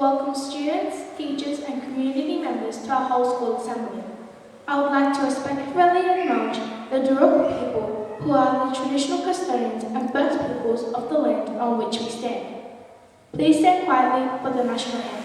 Welcome students, teachers and community members to our whole school assembly. I would like to respectfully acknowledge the Darug people who are the traditional custodians and first peoples of the land on which we stand. Please stand quietly for the national anthem.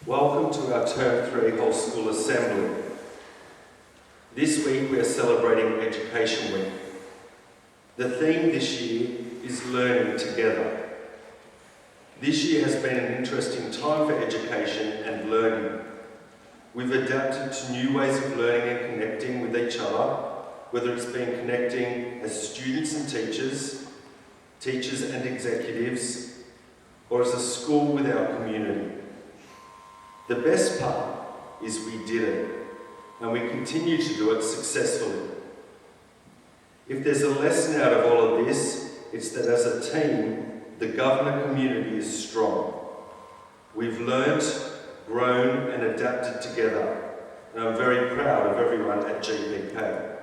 Welcome to our Term 3 Whole School Assembly. This week we are celebrating Education Week. The theme this year is Learning Together. This year has been an interesting time for education and learning. We've adapted to new ways of learning and connecting with each other, whether it's been connecting as students and teachers, teachers and executives, or as a school with our community. The best part is we did it, and we continue to do it successfully. If there's a lesson out of all of this, it's that as a team, the Governor community is strong. We've learnt, grown and adapted together, and I'm very proud of everyone at GPK.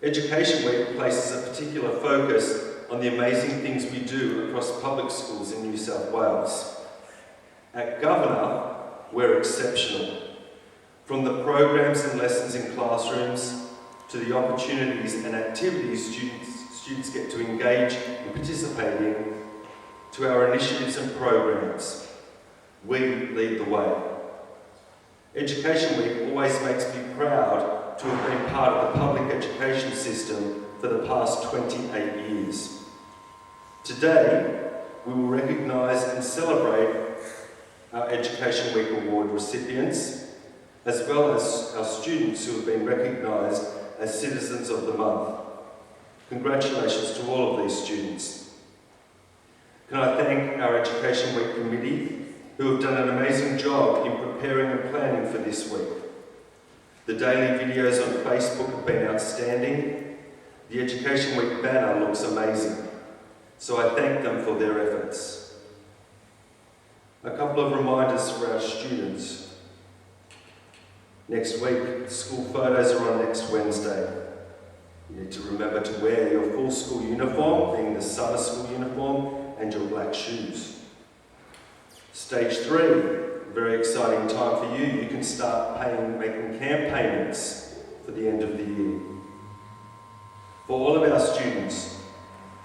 Education Week places a particular focus on the amazing things we do across public schools in New South Wales. At Governor, we're exceptional. From the programs and lessons in classrooms to the opportunities and activities students get to engage and participate in, to our initiatives and programs, we lead the way. Education Week always makes me proud to have been part of the public education system for the past 28 years. Today, we will recognise and celebrate our Education Week Award recipients, as well as our students who have been recognised as Citizens of the Month. Congratulations to all of these students. Can I thank our Education Week Committee, who have done an amazing job in preparing and planning for this week. The daily videos on Facebook have been outstanding. The Education Week banner looks amazing, so I thank them for their efforts. A couple of reminders for our students. Next week, school photos are on next Wednesday. You need to remember to wear your full school uniform, being the summer school uniform, and your black shoes. Stage 3, a very exciting time for you. You can start making camp payments for the end of the year. For all of our students,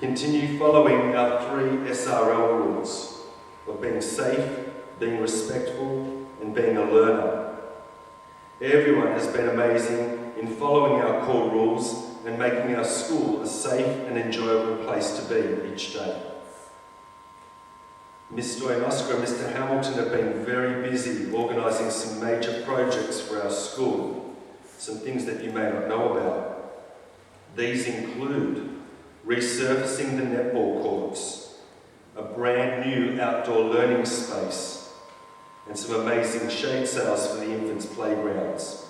continue following our 3 SRL rules of being safe, being respectful, and being a learner. Everyone has been amazing in following our core rules and making our school a safe and enjoyable place to be each day. Ms Stoyanoska and Mr Hamilton have been very busy organising some major projects for our school, some things that you may not know about. These include resurfacing the netball courts, a brand new outdoor learning space, and some amazing shade sails for the infants' playgrounds.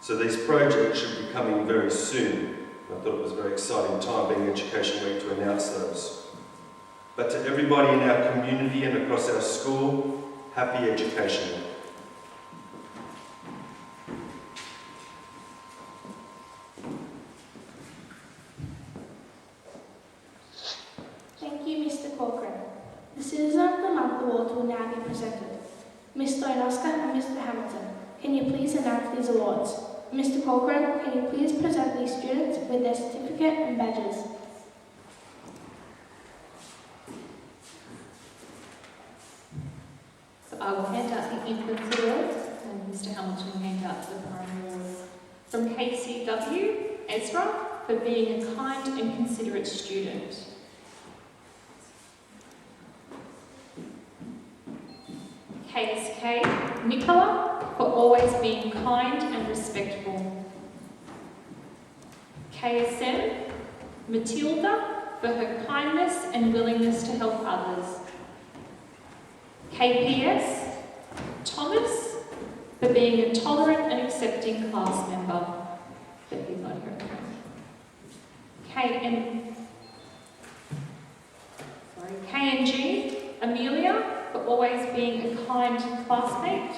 So these projects should be coming very soon. I thought it was a very exciting time being Education Week to announce those. But to everybody in our community and across our school, happy Education Week. Thank you, Mr Corcoran. The Citizen of the Month Awards will now be presented. Ms Stoyanoska and Mr Hamilton, can you please announce these awards? Mr Corcoran, can you please present these students with their certificate and badges? So I will hand out the Infants Awards, and Mr Hamilton will hand out the Primary Awards. From KCW, Ezra, for being a kind and considerate student. KSK, Nicola, for always being kind and respectful. KSM, Matilda, for her kindness and willingness to help others. KPS, Thomas, for being a tolerant and accepting class member. But he's not here at the moment. KNG, Amelia, for always being a kind classmate.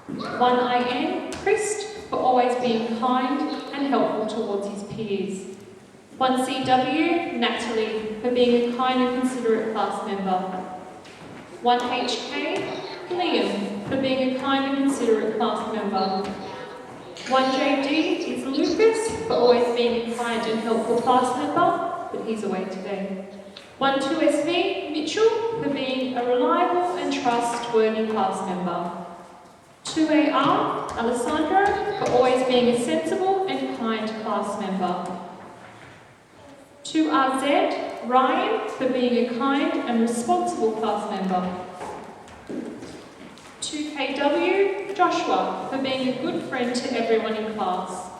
1IN, Christ, for always being kind and helpful towards his peers. 1CW, Natalie, for being a kind and considerate class member. 1HK, Liam, for being a kind and considerate class member. 1JD is Lucas, for always being a kind and helpful class member, but he's away today. 12SV, Mitchell, for being a reliable and trustworthy class member. 2AR, Alessandro, for always being a sensible and kind class member. 2RZ, Ryan, for being a kind and responsible class member. 2KW, Joshua, for being a good friend to everyone in class.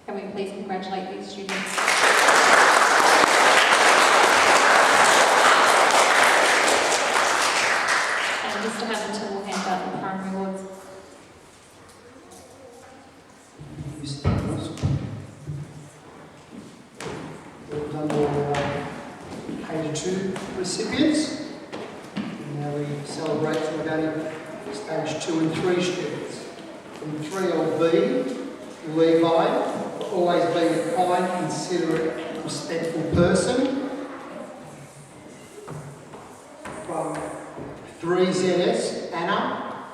Can we please congratulate these students? And Mr Hamilton will hand out the primary awards. We've done all K2 recipients. And now we celebrate for stage 2 and 3 students. From 3LB, Levi, always being a kind, considerate, respectful person. From 3ZS, Anna,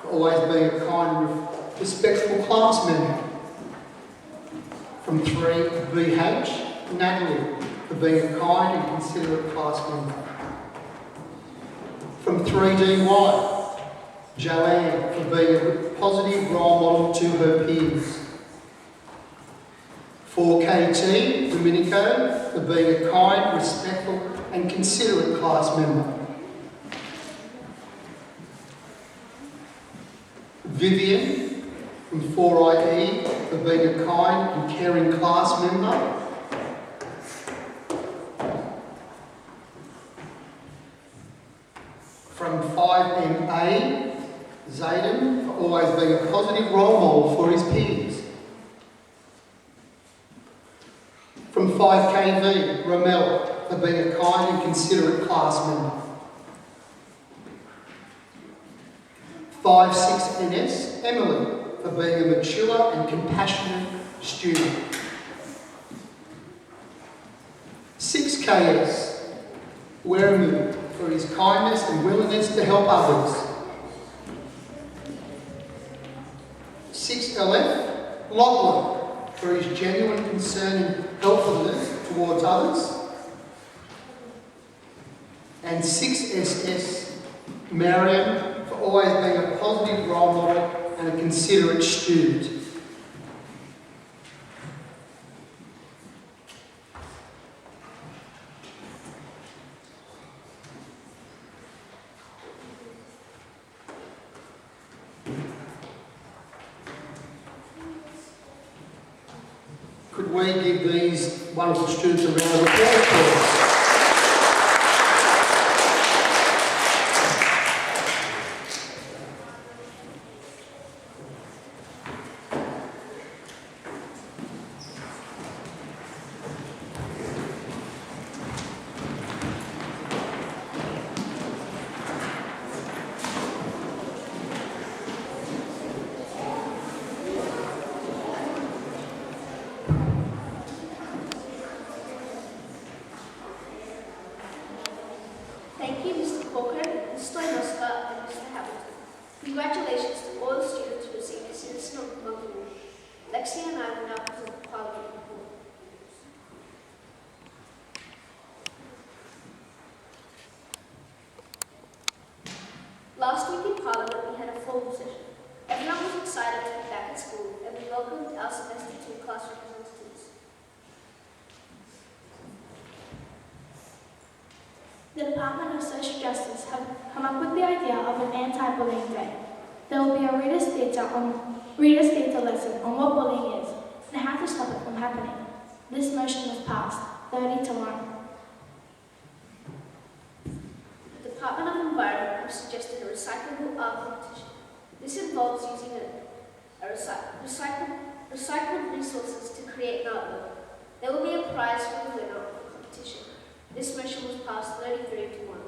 always being a kind, respectful class member. From 3BH, Natalie, for being a kind and considerate class member. From 3DY, Joanne, for being a positive role model to her peers. 4KT, Domenico, for being a kind, respectful and considerate class member. Vivian, from 4IE, for being a kind and caring class member. From 5MA, Zayden, for always being a positive role model for his peers. From 5KV, Ramel, for being a kind and considerate class member. 56NS, Emily, for being a mature and compassionate student. 6KS, Weremu, for his kindness and willingness to help others. 6LF, Lachlan, for his genuine concern and helpfulness towards others. And 6SS, Mariam, for always being a positive role model and a considerate student. Could we give these wonderful students a round of applause, please? Thank you, Mr. Corcoran, Mr. Inoska, and Mr. Hamilton. Congratulations to all the students who received the Citizen of the Month award. Lexi and I will now present the Parliament report. Last week in Parliament, we had a formal session. Everyone was excited to be back at school, and we welcomed our semester 2 class representatives. The Department of Social Justice have come up with the idea of an anti-bullying day. There will be a reader's theatre lesson on what bullying is and how to stop it from happening. This motion was passed, 30 to 1. The Department of Environment have suggested a recyclable art competition. This involves using recycled resources to create an artwork. There will be a prize for the winner of the competition. This motion was passed 33 to 1.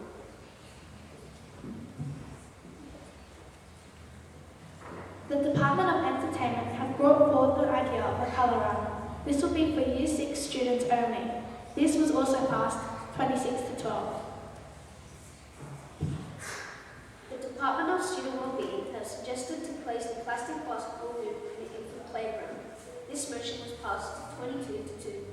The Department of Entertainment have brought forward the idea of a colour run. This will be for Year 6 students only. This was also passed 26 to 12. The Department of Student Wellbeing has suggested to place the plastic basketball hoop in the infant playground. This motion was passed 22 to 2.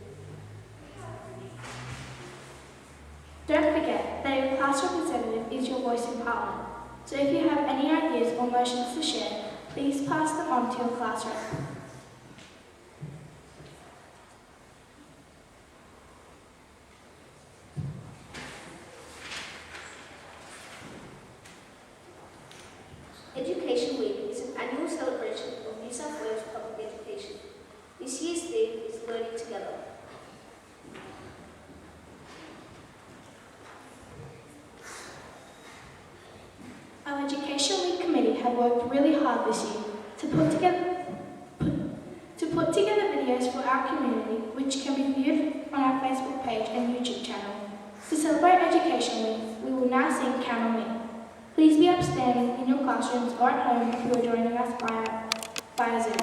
Don't forget that your class representative is your voice in Parliament. So if you have any ideas or motions to share, please pass them on to your class rep. Education Week is an annual celebration of New South Wales public education. This year's theme is Learning Together. Our Education Week committee have worked really hard this year to put together videos for our community, which can be viewed on our Facebook page and YouTube channel. To celebrate Education Week, we will now sing Count on Me. Please be upstanding in your classrooms or at home if you are joining us via Zoom.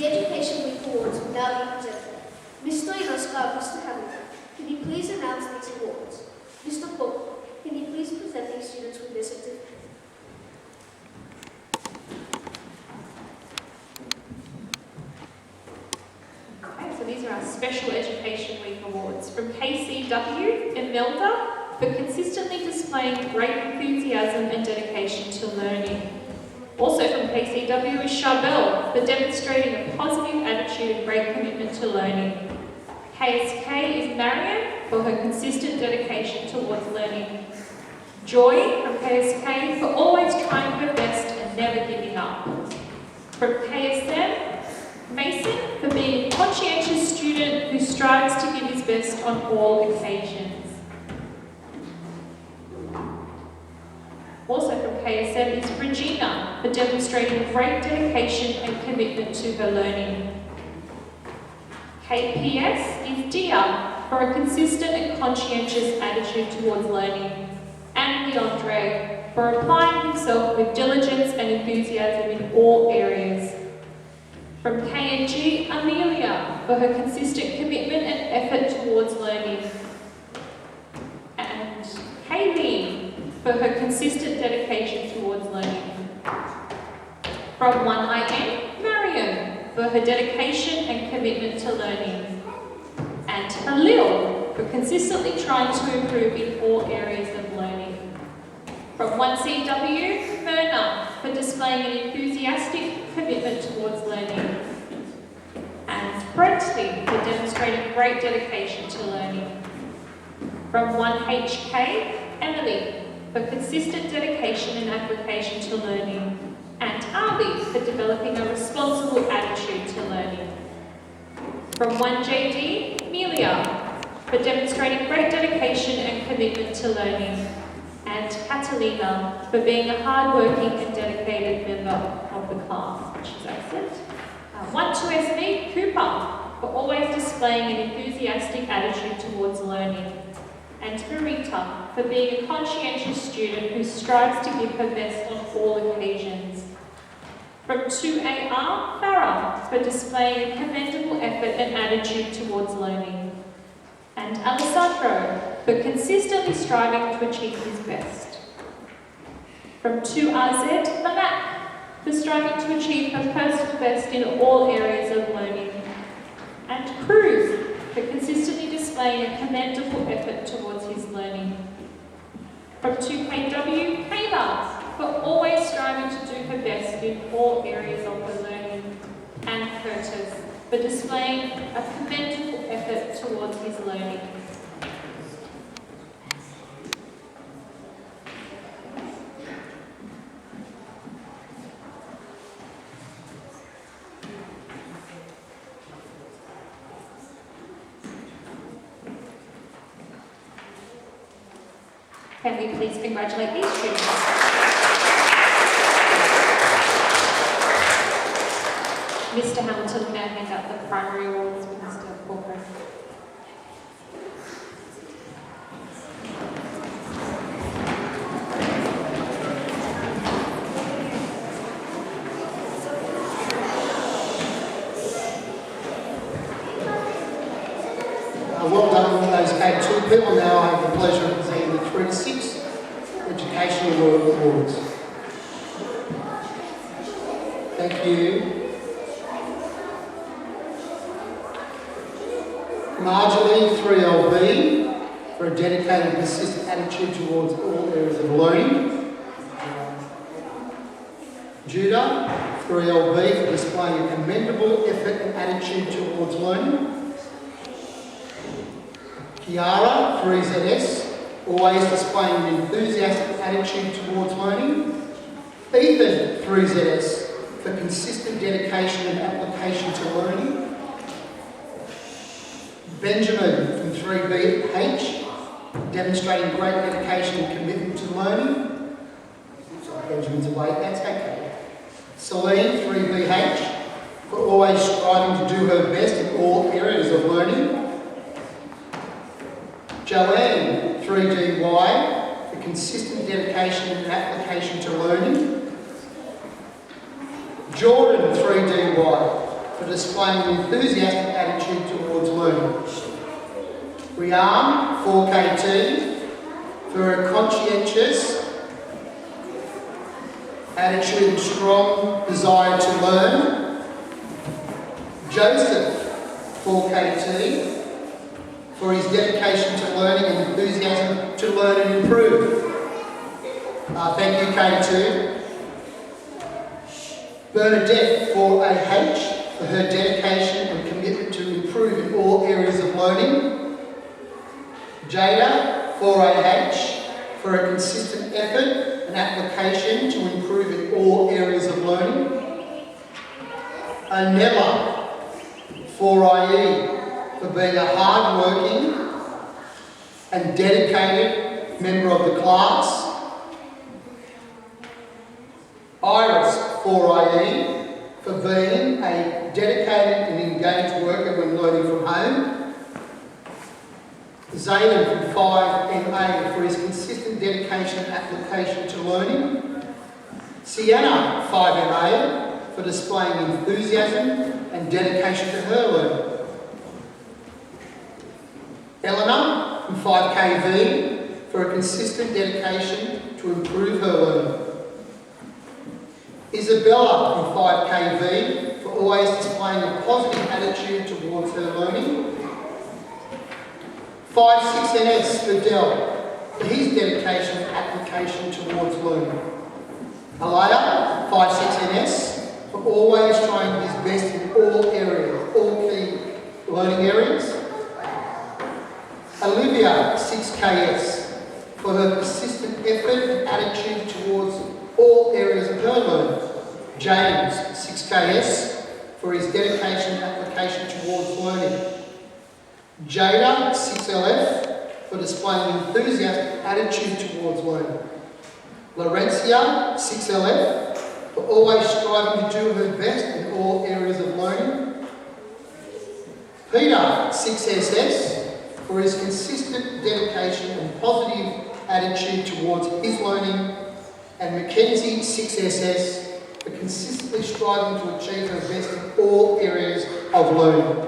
The Education Week Awards will now be presented. Mr. Ioska and Mr. Hamilton, can you please announce these awards? Mr. Cook, can you please present these students with their certificate? Okay, so these are our Special Education Week Awards. From KCW, Imelda, for consistently displaying great enthusiasm and dedication to learning. Also from KCW is Charbel, for demonstrating a positive attitude and great commitment to learning. KSK is Marion, for her consistent dedication towards learning. Joy from KSK, for always trying her best and never giving up. From KSM, Mason, for being a conscientious student who strives to give his best on all occasions. Also from KSM is Regina, for demonstrating great dedication and commitment to her learning. KPS is Dia, for a consistent and conscientious attitude towards learning. And Leandre, for applying himself with diligence and enthusiasm in all areas. From KNG, Amelia, for her consistent commitment and effort towards learning. And Kaylee, for her consistent dedication towards learning. From 1IN, Mariam, for her dedication and commitment to learning. And Halil, for consistently trying to improve in all areas of learning. From 1CW, Myrna, for displaying an enthusiastic commitment towards learning. And Brentley, for demonstrating great dedication to learning. From 1HK, Emily, for consistent dedication and application to learning. And Ali, for developing a responsible attitude to learning. From 1JD, Amelia, for demonstrating great dedication and commitment to learning. And Catalina, for being a hard-working and dedicated member of the class, which is absent. 12SB, Cooper, for always displaying an enthusiastic attitude towards learning. And Marita, for being a conscientious student who strives to give her best on all occasions. From 2AR, Farah, for displaying a commendable effort and attitude towards learning. And Alessandro, for consistently striving to achieve his best. From 2RZ, Manak, for striving to achieve her personal best in all areas of learning. And Cruz, for consistently displaying a commendable effort towards his learning. From 2KW, Kayla, for always striving to do her best in all areas of her learning. And Curtis, for displaying a commendable effort towards his learning. Can we please congratulate these students? Mr. Hamilton will now hand out the primary awards with Mr. Corcoran. Well done to those K2 people. Now I have the pleasure of presenting the 3 to 6 Educational Awards. Thank you. Marjorie, 3LB, for a dedicated and persistent attitude towards all areas of learning. Judah, 3LB, for displaying a commendable effort and attitude towards learning. Kiara, 3ZS, always displaying an enthusiastic attitude towards learning. Ethan, 3ZS, for consistent dedication and application to learning. Benjamin, from 3BH, demonstrating great dedication and commitment to learning. Sorry, Benjamin's away, that's okay. Celine, 3BH, for always striving to do her best in all areas of learning. Joanne, 3DY, for consistent dedication and application to learning. Jordan, 3DY, for displaying an enthusiastic attitude towards learning. Rian, 4KT, for her conscientious attitude and strong desire to learn. Joseph, 4KT, for his dedication to learning and enthusiasm to learn and improve. Thank you, K2. Bernadette, 4AH, for her dedication and commitment to improve in all areas of learning. Jada, 4AH, for her consistent effort and application to improve in all areas of learning. Anella, 4IE, for being a hard-working and dedicated member of the class. Iris, 4IE, for being a dedicated and engaged worker when learning from home. Zaynab from 5MA for his consistent dedication and application to learning. Sienna, 5MA, for displaying enthusiasm and dedication to her learning. Eleanor from 5KV for a consistent dedication to improve her learning. Isabella from 5KV for always displaying a positive attitude towards her learning. 56NS for Dell for his dedication and application towards learning. Alaya, 56NS, for always trying his best in all areas, all key learning areas. Olivia, 6KS, for her persistent effort and attitude towards all areas of her learning. James, 6KS, for his dedication and application towards learning. Jada, 6LF, for displaying an enthusiastic attitude towards learning. Laurencia, 6LF, for always striving to do her best in all areas of learning. Peter, 6SS, for his consistent dedication and positive attitude towards his learning. And Mackenzie, 6SS, for consistently striving to achieve her best in all areas of learning.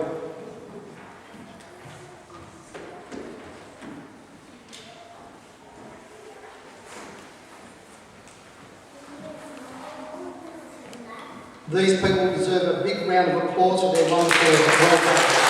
These people deserve a big round of applause for their volunteer work.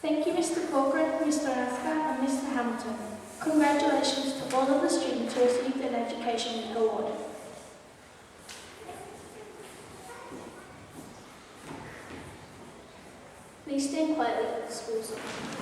Thank you, Mr. Corcoran, Mr. Asker and Mr. Hamilton. Congratulations to all of the students who received an Education Week Award. Please stand quietly for the school song.